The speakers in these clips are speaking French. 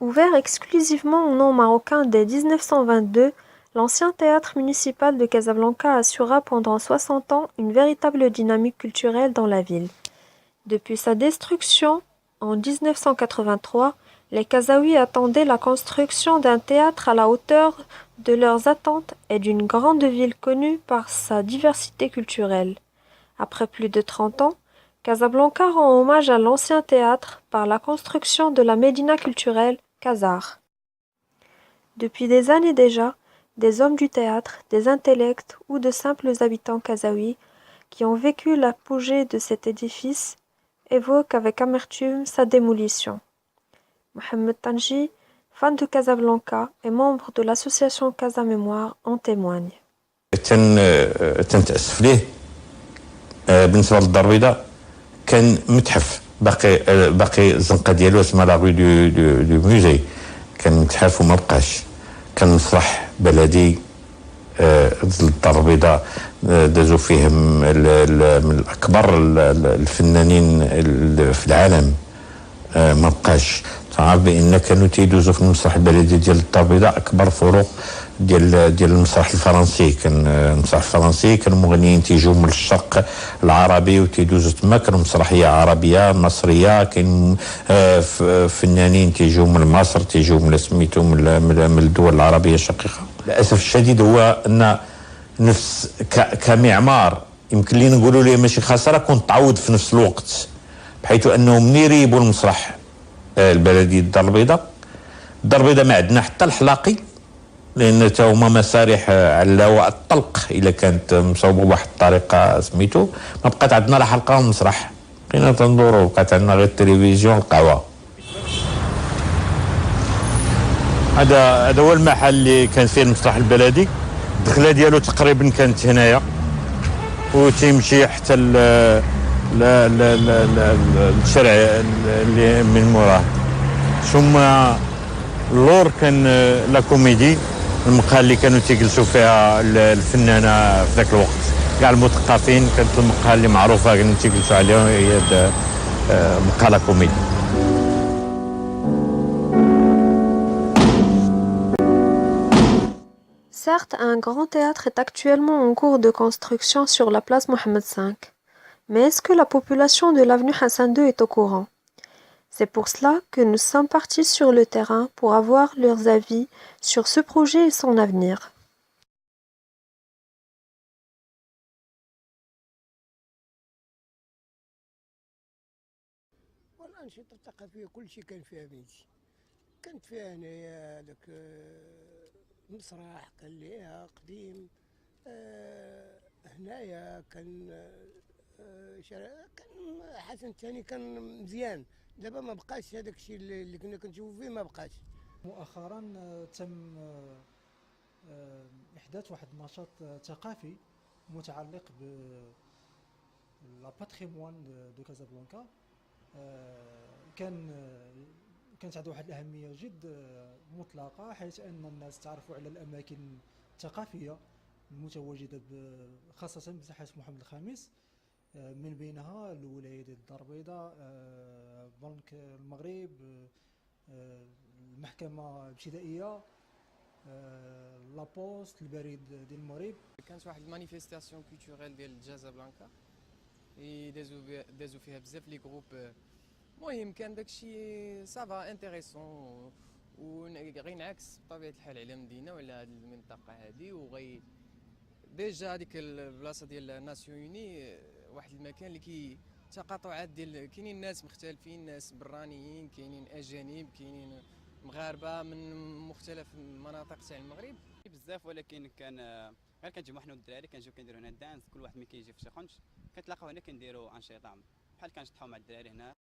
Ouvert exclusivement au nom marocain dès 1922, l'ancien théâtre municipal de Casablanca assura pendant 60 ans une véritable dynamique culturelle dans la ville. Depuis sa destruction en 1983, les Kazaouis attendaient la construction d'un théâtre à la hauteur de leurs attentes et d'une grande ville connue par sa diversité culturelle. Après plus de 30 ans, Casablanca rend hommage à l'ancien théâtre par la construction de la médina culturelle Kazar. Depuis des années déjà, des hommes du théâtre, des intellects ou de simples habitants kazaouis qui ont vécu l'apogée de cet édifice évoquent avec amertume sa démolition. Mohamed Tanji, fan de Casablanca et membre de l'association Casa Mémoire, en témoigne. تنتأسف ليه بالنسبة للدار البيضاء كان متحف باقي الزنقة ديالو اسمها لا روي دو موزي كان متحف وما بقاش كان مسرح بلدي الدار البيضاء دازوا فيه من اكبر الفنانين في العالم ما بقاش تعرف بان كانوا تيدوزوا في المسرح البلدي ديال الدار البيضاء اكبر فروق ديال المسرح الفرنسي. كان المسرح الفرنسي كانوا مغنيين تيجوا من الشرق العربي وتيدوزوا تما كانوا مسرحيه عربيه مصريه. كاين فنانين تيجوا من مصر تيجوا من سميتو من الدول العربيه الشقيقه. للاسف الشديد هو ان نفس كمعمار يمكن لي نقولوا ليه ماشي خساره كنت تعوض في نفس الوقت بحيث انه من يريبوا المسرح البلدي الدار البيضاء ما عندنا حتى الحلاقي لان تا هما مسارح على الهواء الطلق الا كانت مصوبه بواحد الطريقه سميتو ما بقات عندنا لا حلقه ومسرح بقينا تندوروا بقات عندنا غير التلفزيون القهوه. هذا هو المحل اللي كان فيه المسرح البلدي. الدخله ديالو تقريبا كانت هنايا وتيمشي حتى الشارع اللي من موراه. ثم اللور كان لا كوميدي المقهى اللي كانوا تيجلسوا فيها الفنانه في ذاك الوقت كاع المثقفين. كانت المقهى اللي معروفه كانوا تيجلسوا عليها هي مقهى لا كوميدي. Certes, un grand théâtre est actuellement en cours de construction sur la place Mohamed V. Mais est-ce que la population de l'avenue Hassan II est au courant? C'est pour cela que nous sommes partis sur le terrain pour avoir leurs avis sur ce projet et son avenir. والأنشطة الثقافية كل شيء كان فيها بنتي. كانت فيها هنايا داك مسرح كان ليها قديم. هنايا كان كان حسن الثاني كان مزيان. دابا ما بقاش هذاك الشيء اللي كنا كنشوفوا فيه ما بقاش. مؤخرا تم إحداث واحد النشاط ثقافي متعلق ب لا باتريموان دو كازابلانكا. كانت عنده واحد الأهمية جد مطلقة حيث أن الناس تعرفوا على الأماكن الثقافية المتواجدة خاصة بساحة محمد الخامس من بينها الولاية ديال الدار البيضاء بنك المغرب المحكمة الابتدائية لابوست البريد ديال المغرب. كانت واحد المانيفيستاسيون كولتوريل ديال جازابلانكا دازو فيها بزاف لي جروب. المهم كان داكشي صافا انتريسون وغينعكس بطبيعه الحال على المدينه وعلى هذه المنطقه هذه وغي ديجا هذيك البلاصه ديال ناسيون يوني واحد المكان اللي تقاطعات ديال كاينين ناس مختلفين ناس برانيين كاينين اجانب كاينين مغاربه من مختلف المناطق تاع المغرب بزاف. ولكن كان غير كنجمعوا حنا والدراري كنجيو كنديروا هنا الدانس كل واحد ملي كيجي في شي خنش كنتلاقاو هنا كنديروا انشطه بحال كنشطحوا مع الدراري هنا.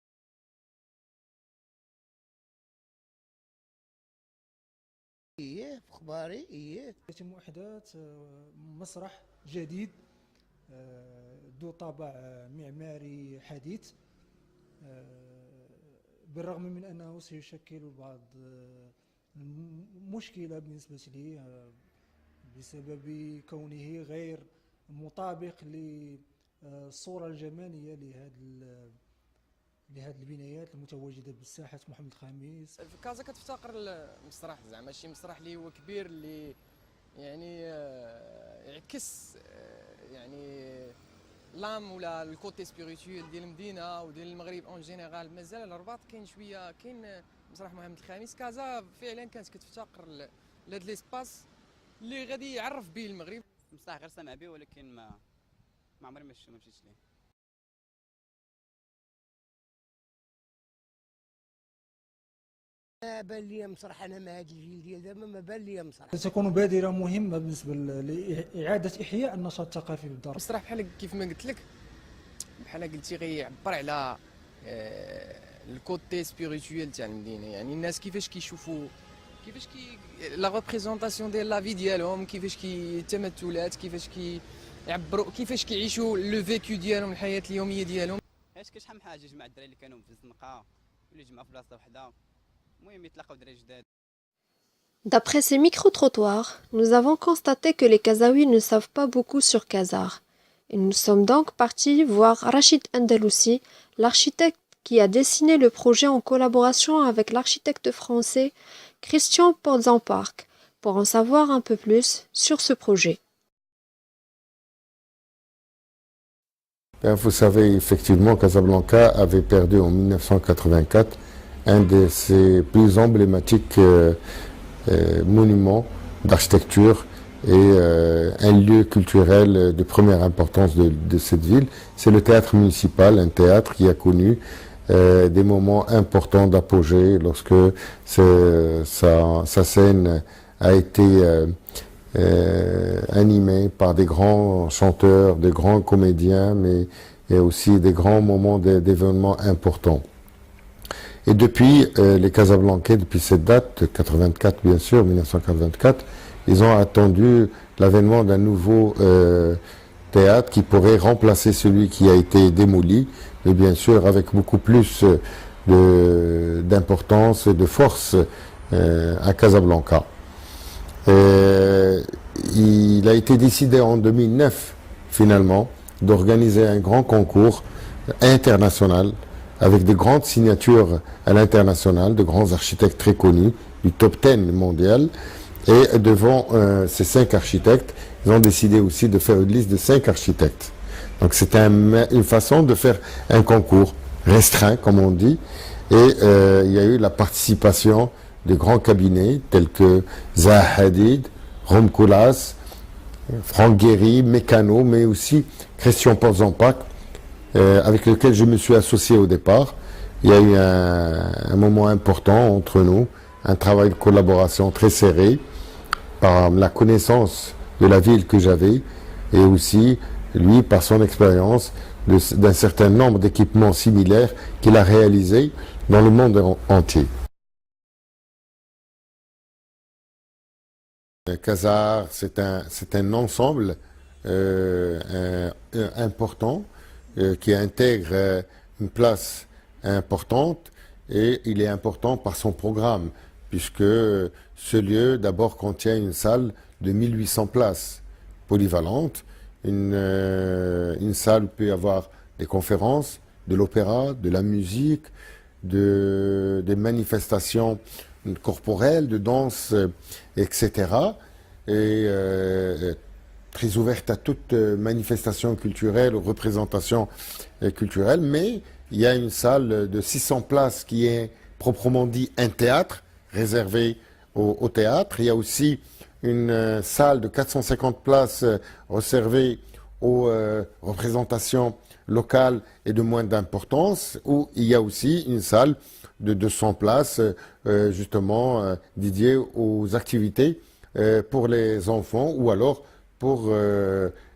ايه في اخباري ايه يتم إحداث مسرح جديد ذو طابع معماري حديث بالرغم من أنه سيشكل بعض المشكلة بالنسبة لي بسبب كونه غير مطابق للصورة الجمالية لهذه البنايات المتواجده بساحه محمد الخامس. في كازا كتفتقر المسرح، زعما شي مسرح اللي هو كبير، اللي يعني يعكس يعني لام ولا الكوتي سبيريتويل ديال المدينه وديال المغرب اون جينيرال. مازال الرباط كاين شويه، كاين مسرح محمد الخامس. كازا فعلا كانت كتفتقر لهذا ليسباس اللي غادي يعرف به المغرب. المسرح غير سامع به، ولكن ما عمري ما مشيتش ليه. ما بان لي مسرح انا مع هذا الجيل ديال دابا، ما بان لي مسرح. ستكون بادره مهمه بالنسبه لاعاده احياء النشاط الثقافي بالدار. المسرح بحال كيف ما قلت لك، بحال قلتي غيعبر على الكوتي سبيريتويل تاع المدينه، يعني الناس كيفاش كيشوفوا، كيفاش لا ريبريزونطاسيون ديال لا في ديالهم، كيفاش التمثلات، كيفاش كيعبروا، كيفاش كيعيشوا لو فيكو ديالهم، الحياه اليوميه ديالهم. حيت كاين شحال من حاجه جمع الدراري اللي كانوا في الزنقه واللي جمعوا في بلاصه وحده، المهم يتلاقاو دراري جداد. D'après ces micro-trottoirs, nous avons constaté que les Kazaouis ne savent pas beaucoup sur Kazar. Et nous sommes donc partis voir Rachid Andalousi, l'architecte qui a dessiné le projet en collaboration avec l'architecte français Christian Portzamparc, pour en savoir un peu plus sur ce projet. Vous savez, effectivement, Casablanca avait perdu en 1984 un de ses plus emblématiques monuments d'architecture et un lieu culturel de première importance de cette ville. C'est le théâtre municipal, un théâtre qui a connu des moments importants d'apogée lorsque sa scène a été animée par des grands chanteurs, des grands comédiens, mais et aussi des grands moments d'événements importants. Et depuis, les Casablancais, depuis cette date, 84 bien sûr, 1984, ils ont attendu l'avènement d'un nouveau théâtre qui pourrait remplacer celui qui a été démoli, mais bien sûr avec beaucoup plus d'importance et de force à Casablanca. Il a été décidé en 2009, finalement, d'organiser un grand concours international avec des grandes signatures à l'international, de grands architectes très connus, du top 10 mondial. Et devant ces 5 architectes, ils ont décidé aussi de faire une liste de 5 architectes. Donc c'est une façon de faire un concours restreint, comme on dit. Et il y a eu la participation de grands cabinets tels que Zaha Hadid, Rom Koolhaas, Franck Gehry, Mécano, mais aussi Christian Portzamparc, avec lequel je me suis associé au départ. Il y a eu un moment important entre nous, un travail de collaboration très serré, par la connaissance de la ville que j'avais, et aussi, lui, par son expérience d'un certain nombre d'équipements similaires qu'il a réalisés dans le monde entier. Kazar, c'est un ensemble important qui intègre une place importante, et il est important par son programme, puisque ce lieu d'abord contient une salle de 1800 places polyvalentes, une salle où il peut y avoir des conférences, de l'opéra, de la musique, des manifestations corporelle, de danse, etc. Et très ouverte à toute manifestation culturelle ou représentation culturelle. Mais il y a une salle de 600 places qui est proprement dit un théâtre, réservé au théâtre. Il y a aussi une salle de 450 places réservée aux représentations locales et de moins d'importance, où il y a aussi une salle de 200 places justement dédiées aux activités pour les enfants, ou alors pour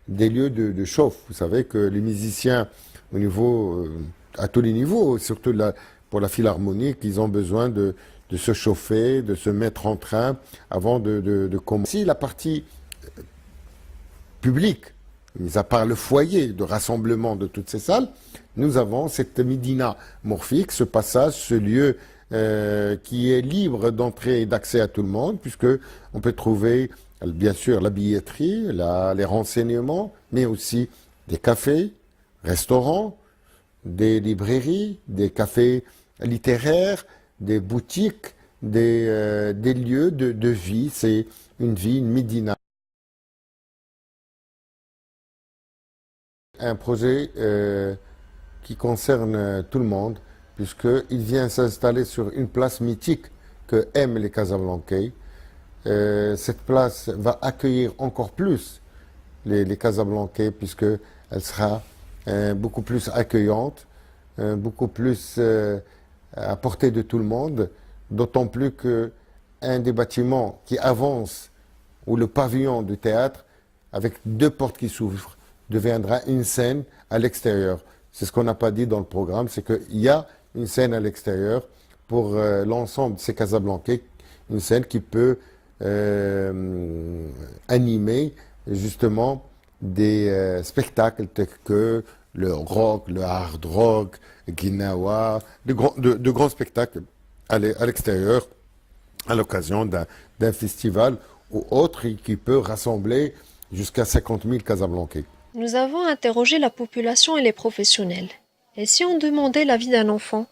des lieux de chauffe. Vous savez que les musiciens au niveau, à tous les niveaux, surtout pour la philharmonique, ils ont besoin de se chauffer, de se mettre en train avant de commencer. La partie publique, mis à part le foyer de rassemblement de toutes ces salles, nous avons cette Médina morphique, ce passage, ce lieu qui est libre d'entrée et d'accès à tout le monde, puisque on peut trouver bien sûr la billetterie, les renseignements, mais aussi des cafés, restaurants, des librairies, des cafés littéraires, des boutiques, des lieux de vie. C'est une vie, une médina. Un projet qui concerne tout le monde, puisqu'il vient s'installer sur une place mythique que aiment les Casablancais. Cette place va accueillir encore plus les Casablancais, puisqu'elle sera beaucoup plus accueillante, beaucoup plus à portée de tout le monde, d'autant plus qu'un des bâtiments qui avance, ou le pavillon du théâtre, avec deux portes qui s'ouvrent, deviendra une scène à l'extérieur. C'est ce qu'on n'a pas dit dans le programme, c'est qu'il y a une scène à l'extérieur pour l'ensemble de ces Casablancais, une scène qui peut animer justement des spectacles tels que le rock, le hard rock, Guinawa, de grands spectacles à l'extérieur à l'occasion d'un festival ou autre qui peut rassembler jusqu'à 50 000 Casablancais. Nous avons interrogé la population et les professionnels. Et si on demandait l'avis d'un enfant,